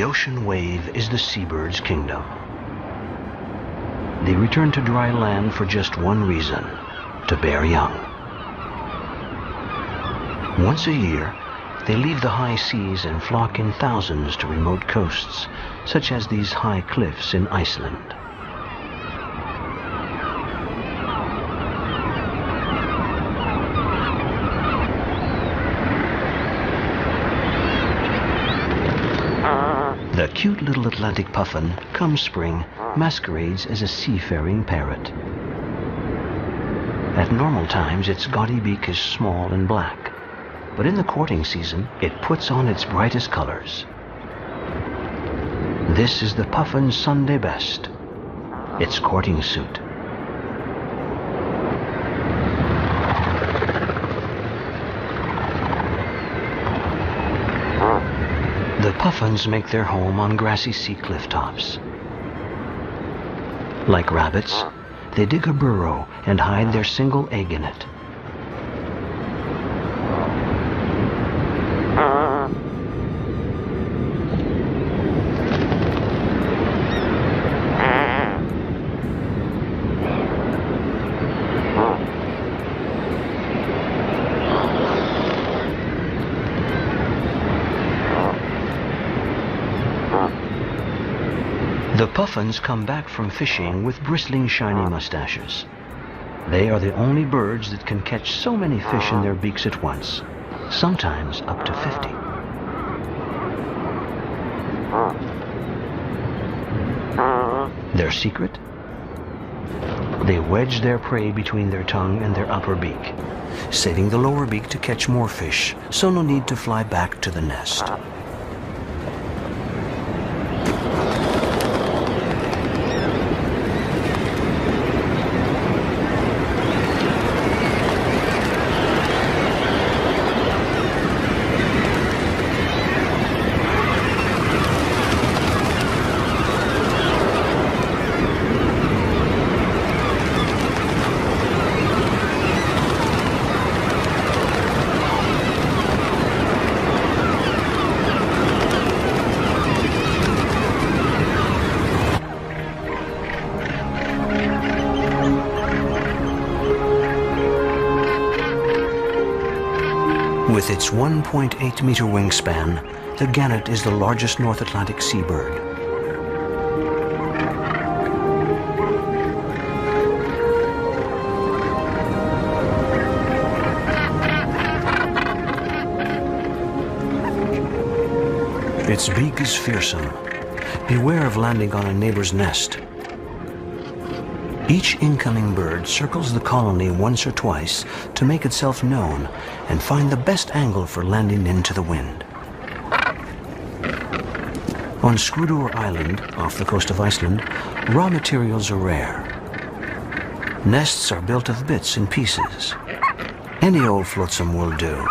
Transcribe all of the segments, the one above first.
ocean wave is the seabird's kingdom. They return to dry land for just one reason: to bear young. Once a year, they leave the high seas and flock in thousands to remote coasts, such as these high cliffs in Iceland. The cute little Atlantic puffin, come spring, masquerades as a seafaring parrot. At normal times, its gaudy beak is small and black, but in the courting season, it puts on its brightest colors. This is the puffin's Sunday best, its courting suit. The puffins make their home on grassy sea cliff tops. Like rabbits, they dig a burrow and hide their single egg in it. The puffins come back from fishing with bristling, shiny mustaches. They are the only birds that can catch so many fish in their beaks at once, sometimes up to 50. Their secret? They wedge their prey between their tongue and their upper beak, saving the lower beak to catch more fish, so no need to fly back to the nest. With its 1.8-meter wingspan, the gannet is the largest North Atlantic seabird. Its beak is fearsome. Beware of landing on a neighbor's nest. Each incoming bird circles the colony once or twice to make itself known and find the best angle for landing into the wind. On Skrúdur Island, off the coast of Iceland, raw materials are rare. Nests are built of bits and pieces. Any old flotsam will do.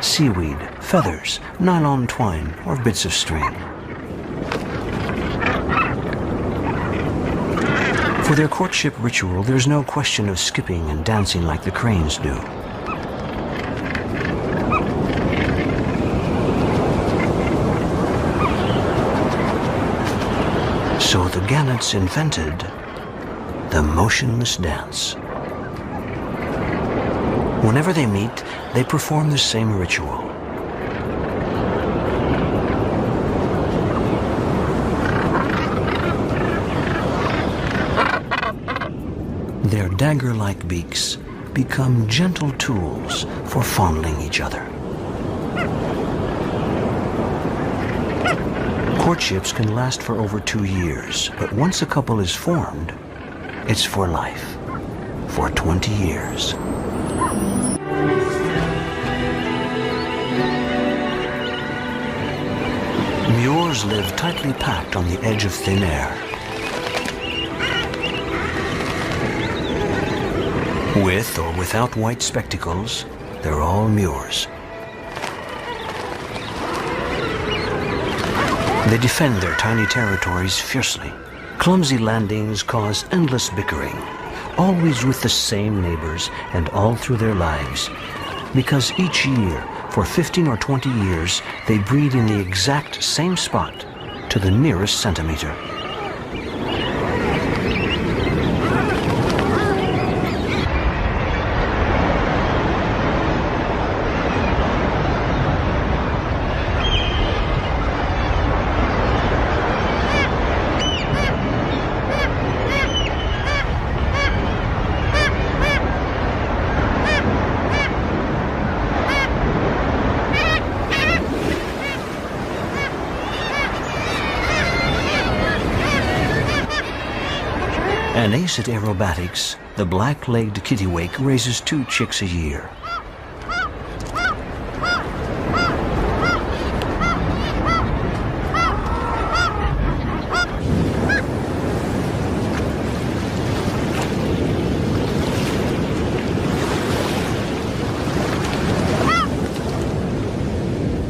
Seaweed, feathers, nylon twine, or bits of string. For their courtship ritual, there's no question of skipping and dancing like the cranes do. So the gannets invented the motionless dance. Whenever they meet, they perform the same ritual. Their dagger-like beaks become gentle tools for fondling each other. Courtships can last for over 2 years, but once a couple is formed, it's for life, for 20 years. Mures live tightly packed on the edge of thin air. With or without white spectacles, they're all Mures. They defend their tiny territories fiercely. Clumsy landings cause endless bickering, always with the same neighbors and all through their lives, because each year, for 15 or 20 years, they breed in the exact same spot to the nearest centimeter. An ace at aerobatics, the black-legged kittiwake raises 2 chicks a year.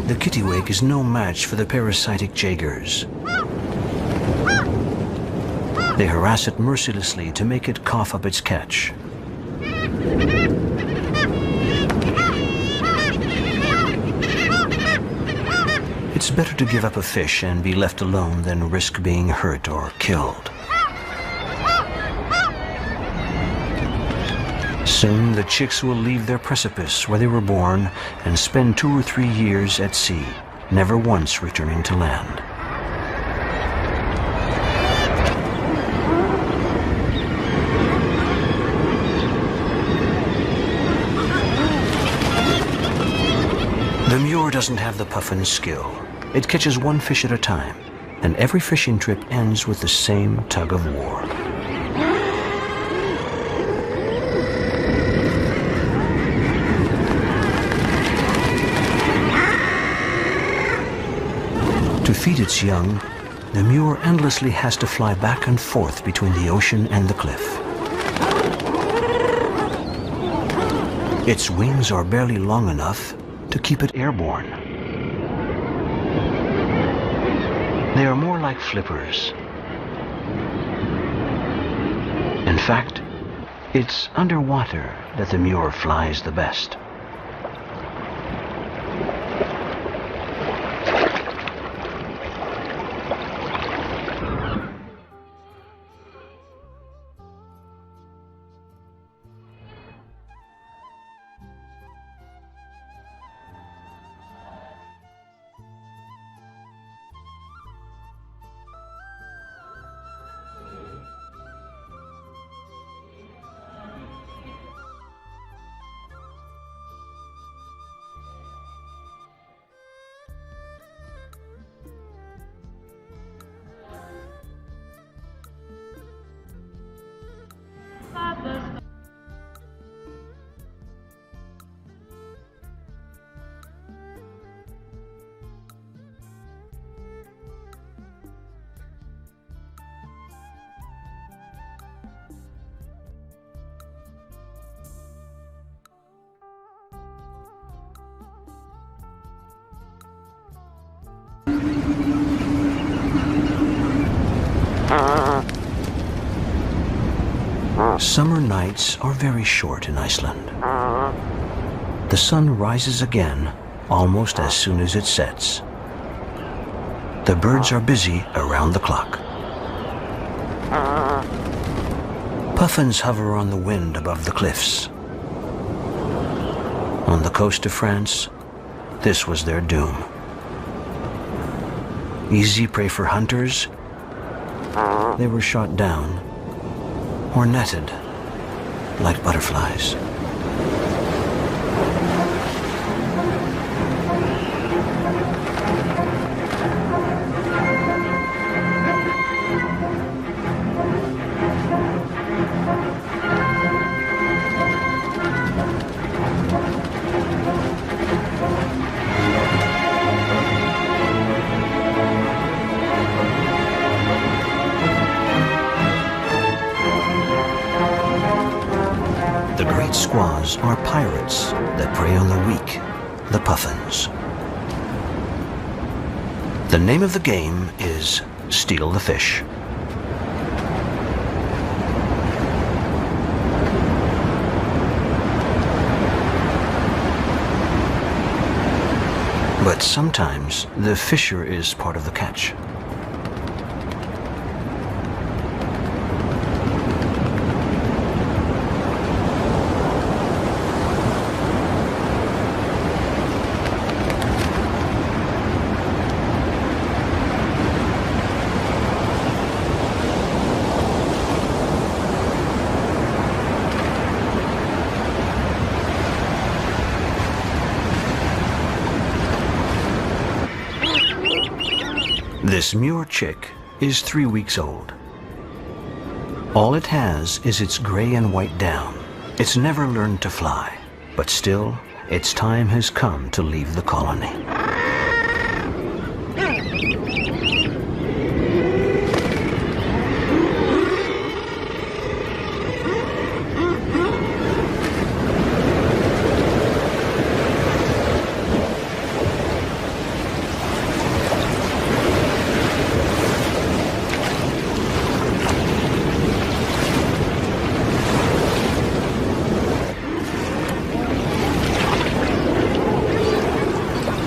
The kittiwake is no match for the parasitic jaegers. They harass it mercilessly to make it cough up its catch. It's better to give up a fish and be left alone than risk being hurt or killed. Soon the chicks will leave their precipice where they were born and spend 2 or 3 years at sea, never once returning to land. The Muir doesn't have the puffin's skill. It catches 1 fish at a time, and every fishing trip ends with the same tug of war. To feed its young, the Muir endlessly has to fly back and forth between the ocean and the cliff. Its wings are barely long enough to keep it airborne. They are more like flippers. In fact, it's underwater that the Muir flies the best. Summer nights are very short in Iceland. The sun rises again almost as soon as it sets. The birds are busy around the clock. Puffins hover on the wind above the cliffs. On the coast of France, this was their doom. Easy prey for hunters, they were shot down or netted like butterflies. Squaws are pirates that prey on the weak, the puffins. The name of the game is steal the fish. But sometimes the fisher is part of the catch. This Muir chick is 3 weeks old. All it has is its gray and white down. It's never learned to fly, but still, its time has come to leave the colony.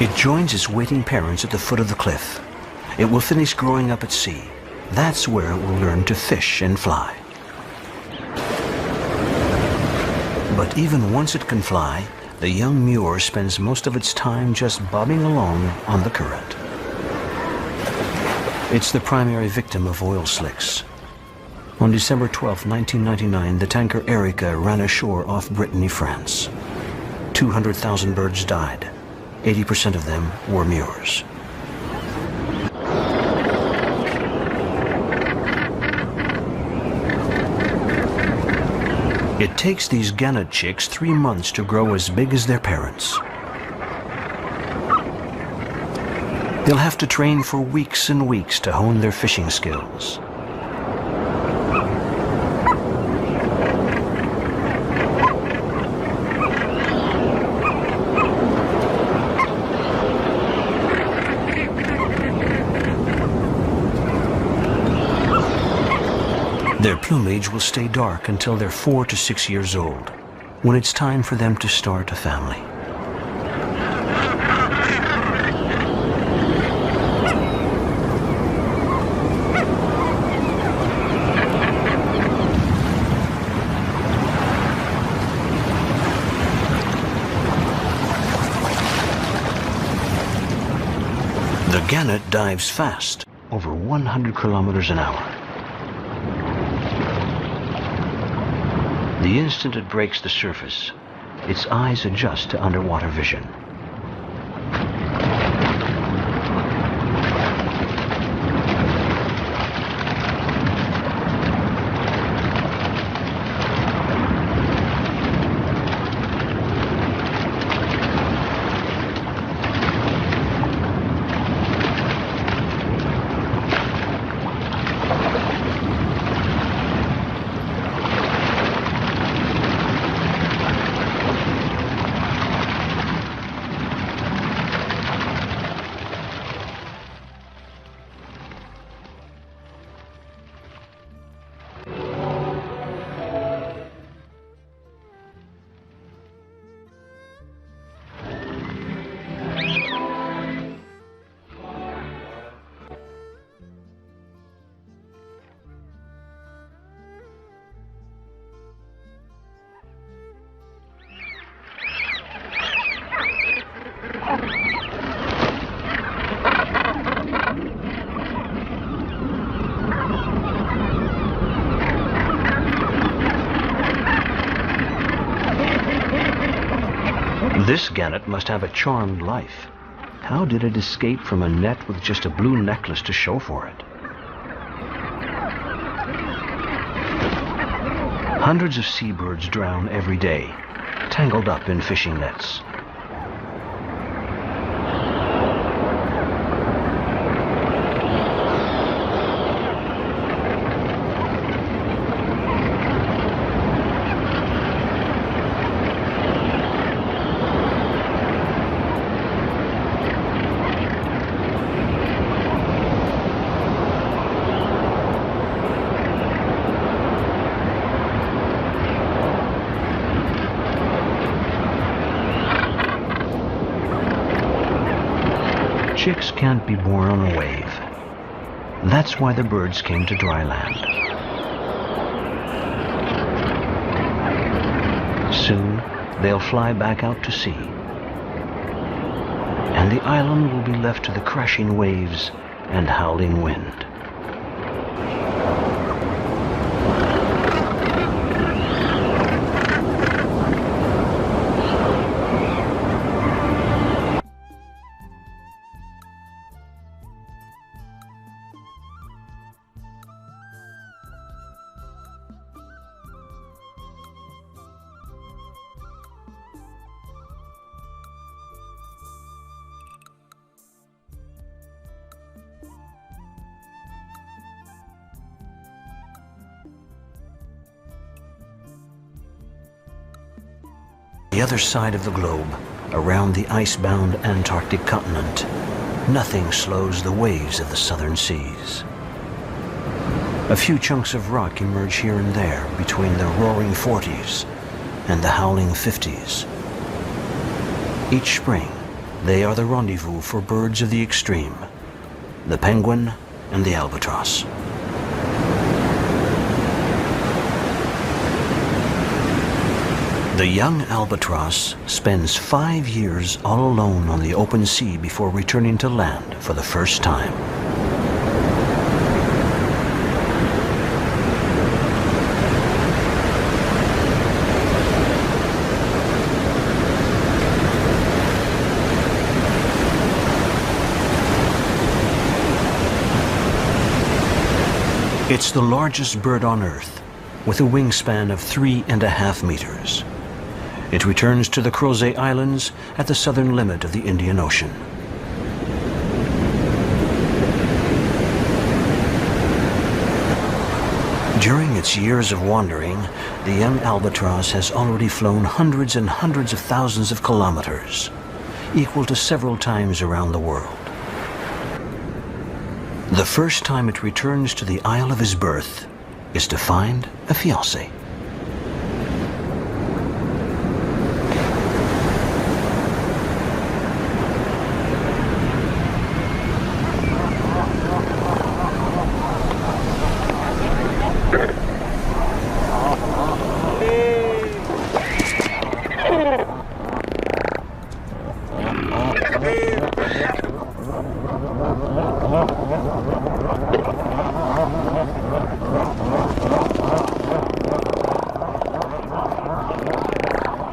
It joins its waiting parents at the foot of the cliff. It will finish growing up at sea. That's where it will learn to fish and fly. But even once it can fly, the young Muir spends most of its time just bobbing along on the current. It's the primary victim of oil slicks. On December 12, 1999, the tanker Erica ran ashore off Brittany, France. 200,000 birds died. 80% of them were Muirs. It takes these gannet chicks 3 months to grow as big as their parents. They'll have to train for weeks and weeks to hone their fishing skills. Their plumage will stay dark until they're 4 to 6 years old, when it's time for them to start a family. The gannet dives fast, over 100 kilometers an hour. The instant it breaks the surface, its eyes adjust to underwater vision. This gannet must have a charmed life. How did it escape from a net with just a blue necklace to show for it? Hundreds of seabirds drown every day, tangled up in fishing nets. Chicks can't be born on a wave. That's why the birds came to dry land. Soon, they'll fly back out to sea. And the island will be left to the crashing waves and howling wind. the other side of the globe, around the ice-bound Antarctic continent, nothing slows the waves of the southern seas. A few chunks of rock emerge here and there between the roaring 40s and the howling 50s. Each spring, they are the rendezvous for birds of the extreme, the penguin and the albatross. The young albatross spends 5 years all alone on the open sea before returning to land for the first time. It's the largest bird on Earth, with a wingspan of 3.5 meters. It returns to the Crozet Islands at the southern limit of the Indian Ocean. During its years of wandering, the young albatross has already flown hundreds and hundreds of thousands of kilometers, equal to several times around the world. The first time it returns to the isle of his birth is to find a fiancée.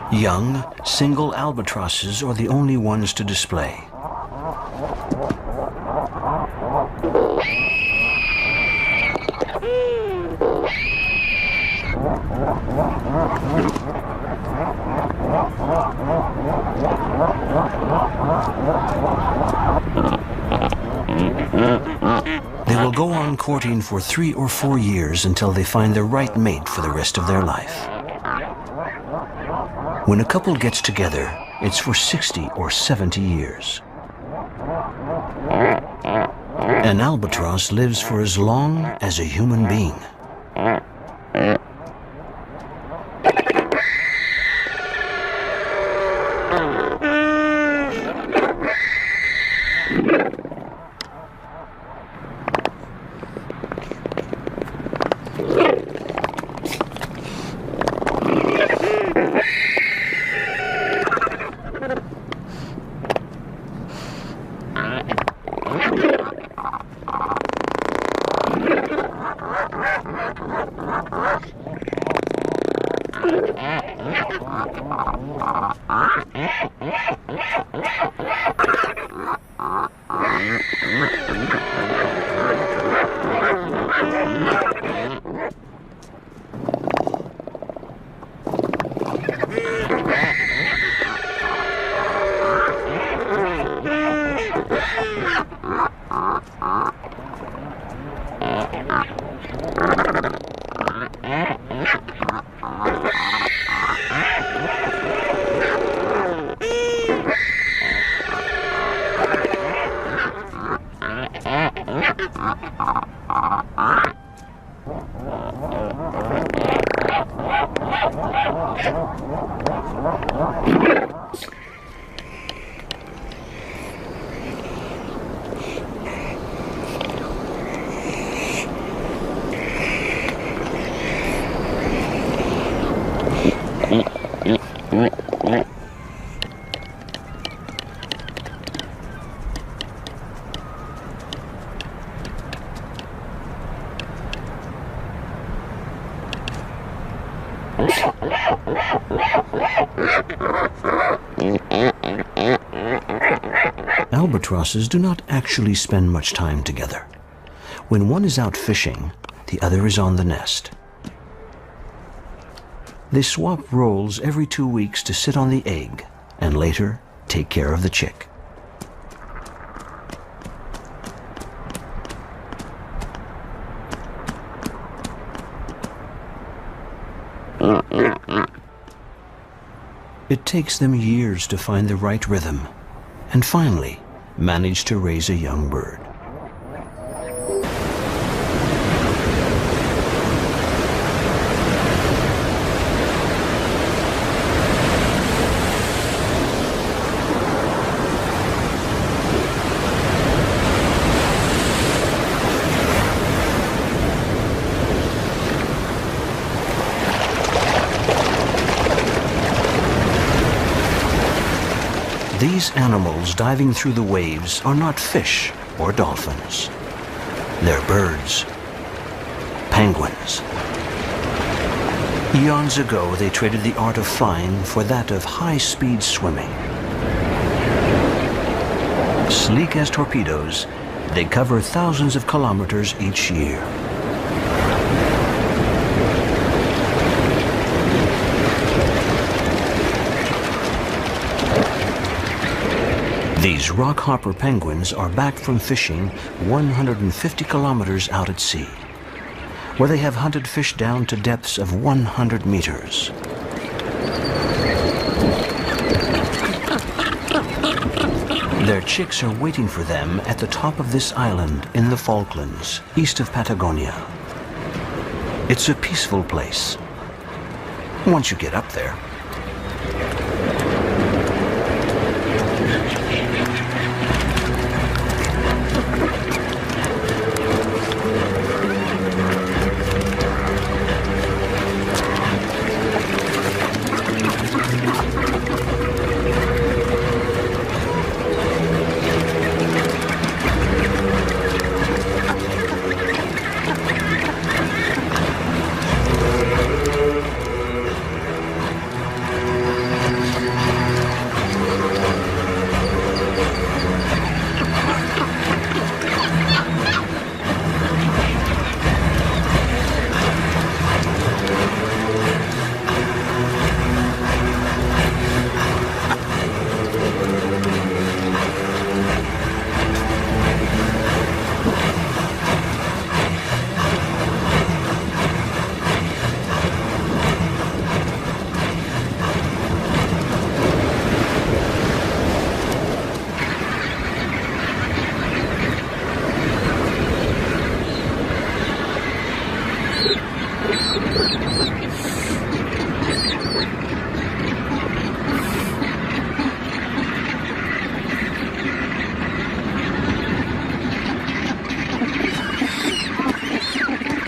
Young, single albatrosses are the only ones to display. They will go on courting for 3 or 4 years until they find the right mate for the rest of their life. When a couple gets together, it's for 60 or 70 years. An albatross lives for as long as a human being. Albatrosses do not actually spend much time together. When one is out fishing, the other is on the nest. They swap roles every 2 weeks to sit on the egg and later take care of the chick. It takes them years to find the right rhythm and finally manage to raise a young bird. These animals diving through the waves are not fish or dolphins. They're birds, penguins. Eons ago, they traded the art of flying for that of high-speed swimming. Sleek as torpedoes, they cover thousands of kilometers each year. These rockhopper penguins are back from fishing 150 kilometers out at sea, where they have hunted fish down to depths of 100 meters. Their chicks are waiting for them at the top of this island in the Falklands, east of Patagonia. It's a peaceful place, once you get up there.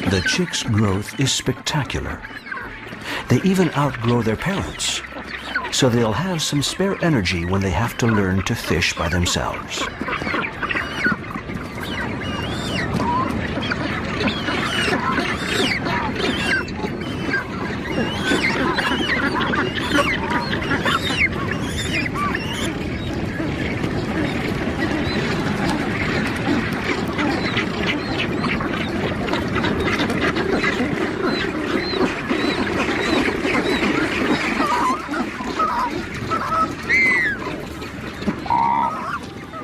The chicks' growth is spectacular. They even outgrow their parents, so they'll have some spare energy when they have to learn to fish by themselves.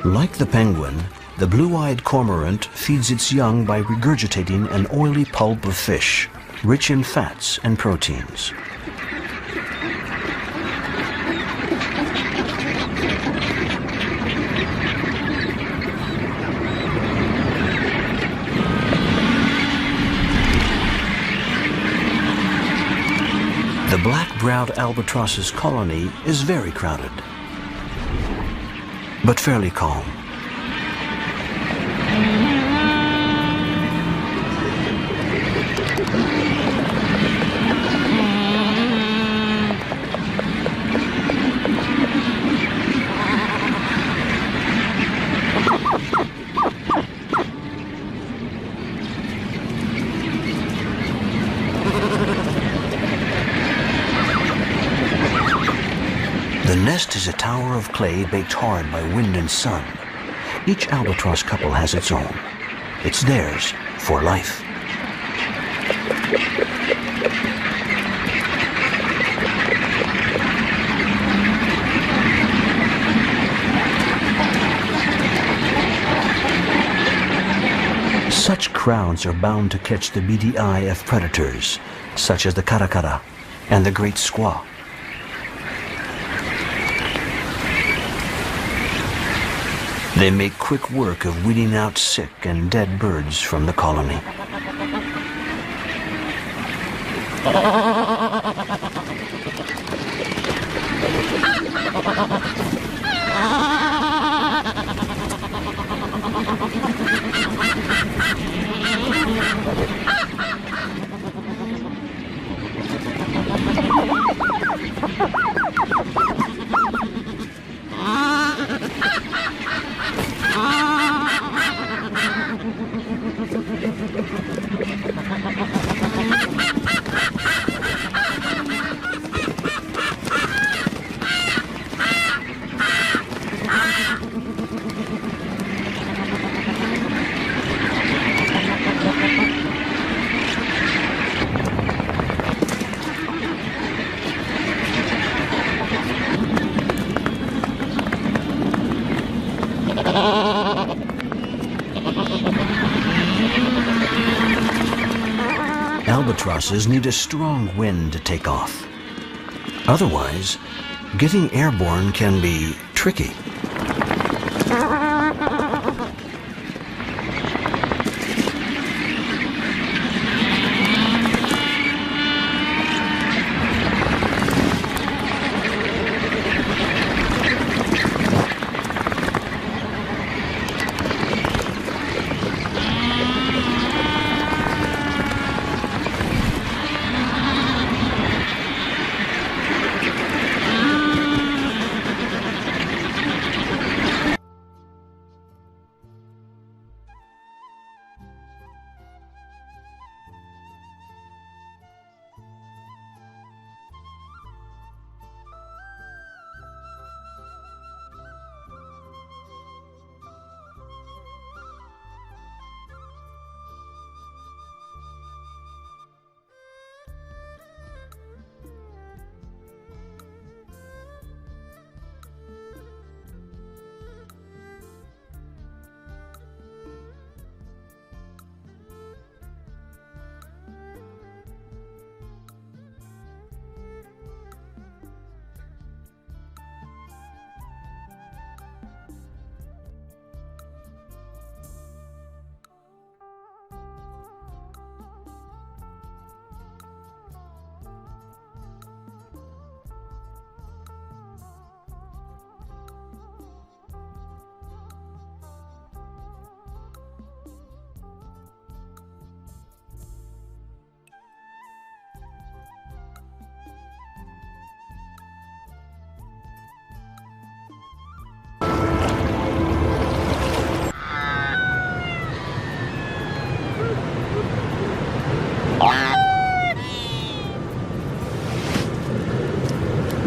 Like the penguin, the blue-eyed cormorant feeds its young by regurgitating an oily pulp of fish, rich in fats and proteins. The black-browed albatross's colony is very crowded, but fairly calm. The nest is a tower of clay baked hard by wind and sun. Each albatross couple has its own. It's theirs for life. Such crowds are bound to catch the beady eye of predators, such as the caracara and the great squaw. They make quick work of weeding out sick and dead birds from the colony. Albatrosses need a strong wind to take off. Otherwise, getting airborne can be tricky.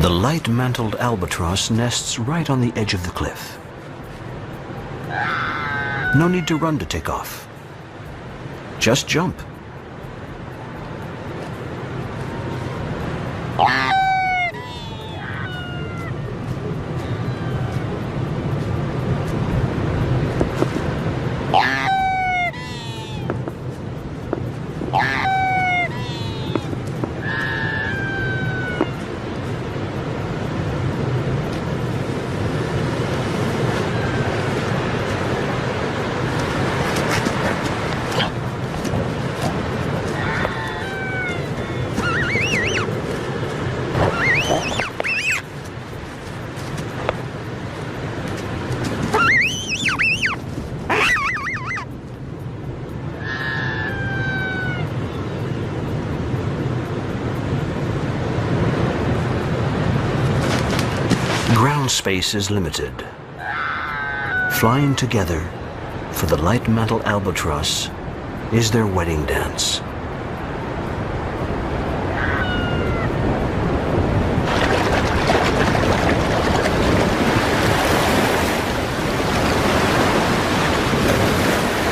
The light-mantled albatross nests right on the edge of the cliff. No need to run to take off. Just jump. Ground space is limited. Flying together for the light-mantled albatross is their wedding dance.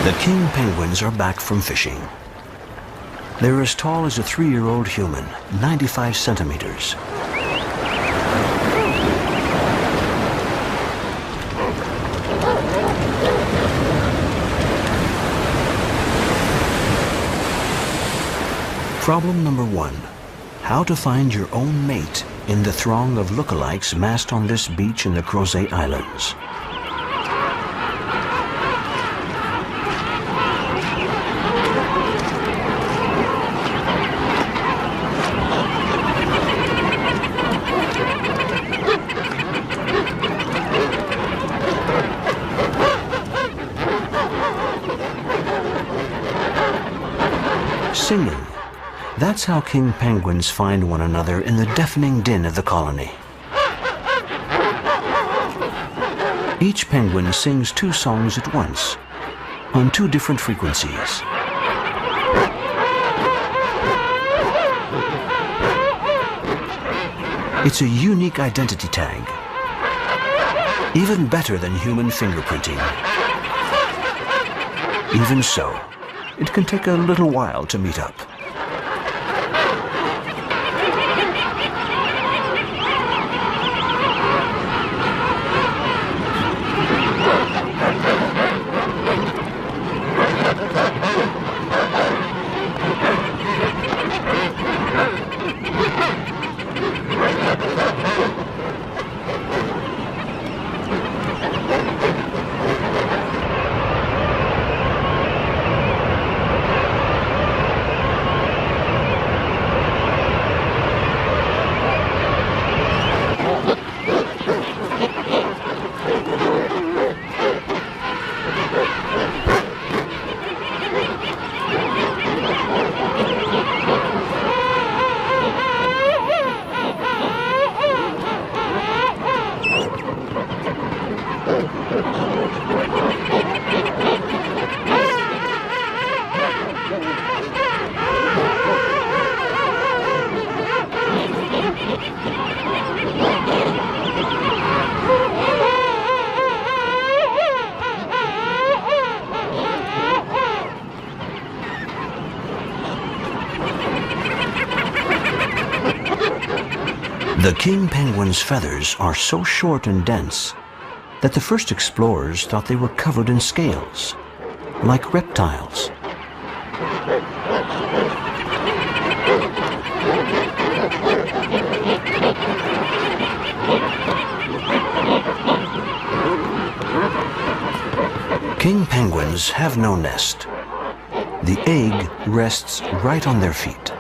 The king penguins are back from fishing. They're as tall as a 3-year-old human, 95 centimeters. Problem number 1, how to find your own mate in the throng of lookalikes massed on this beach in the Crozet Islands. Singing. That's how king penguins find one another in the deafening din of the colony. Each penguin sings 2 songs at once, on 2 different frequencies. It's a unique identity tag, even better than human fingerprinting. Even so, it can take a little while to meet up. The king penguin's feathers are so short and dense that the first explorers thought they were covered in scales, like reptiles. King penguins have no nest. The egg rests right on their feet.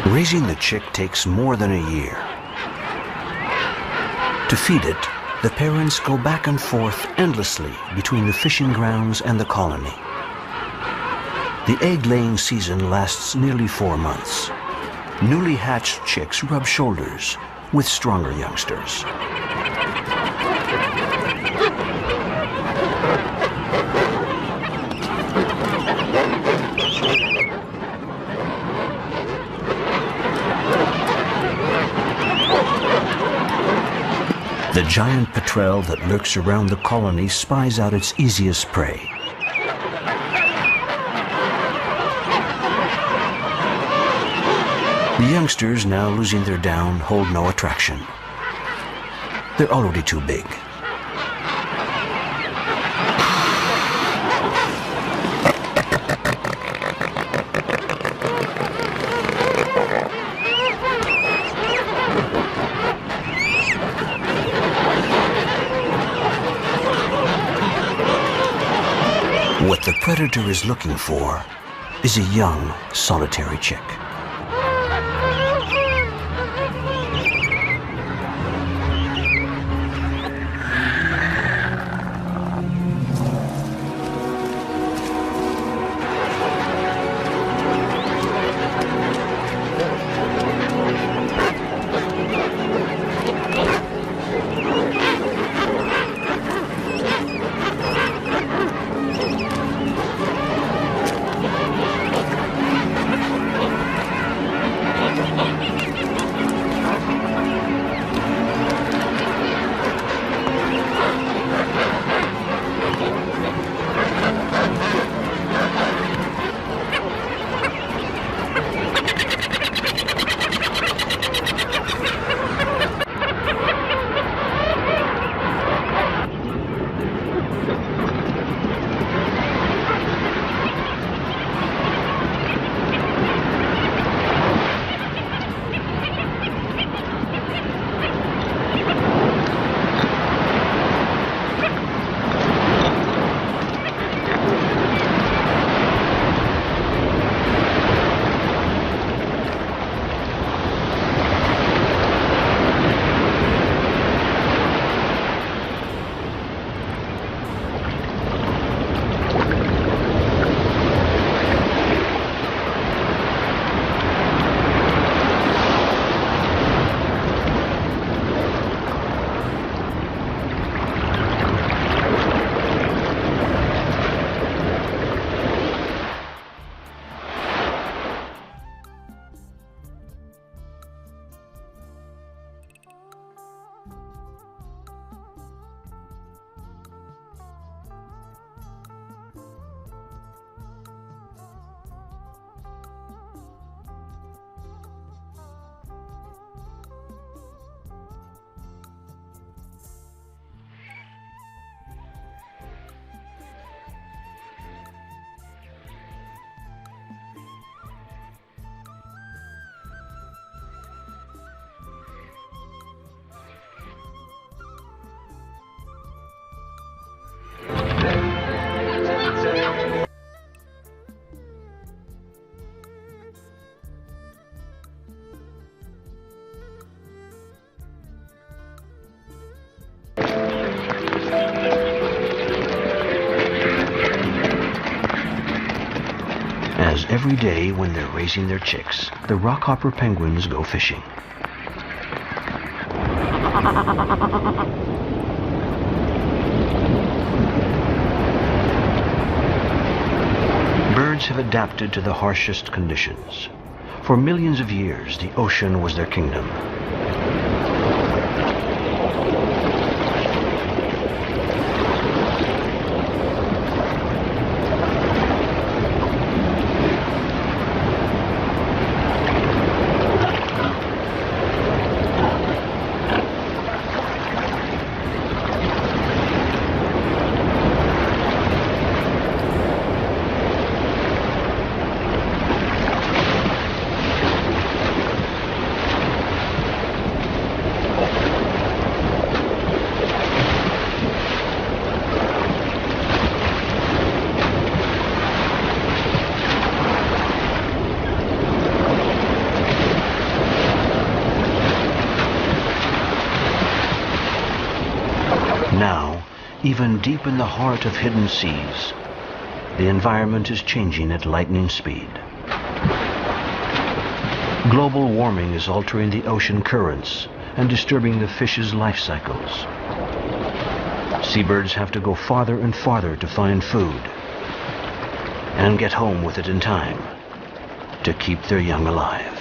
Raising the chick takes more than a year. To feed it, the parents go back and forth endlessly between the fishing grounds and the colony. The egg-laying season lasts nearly 4 months. Newly hatched chicks rub shoulders with stronger youngsters. The giant petrel that lurks around the colony spies out its easiest prey. The youngsters, now losing their down, hold no attraction. They're already too big. What the predator is looking for is a young, solitary chick. Every day when they're raising their chicks, the rockhopper penguins go fishing. Birds have adapted to the harshest conditions. For millions of years, the ocean was their kingdom. Now, even deep in the heart of hidden seas, the environment is changing at lightning speed. Global warming is altering the ocean currents and disturbing the fish's life cycles. Seabirds have to go farther and farther to find food and get home with it in time to keep their young alive.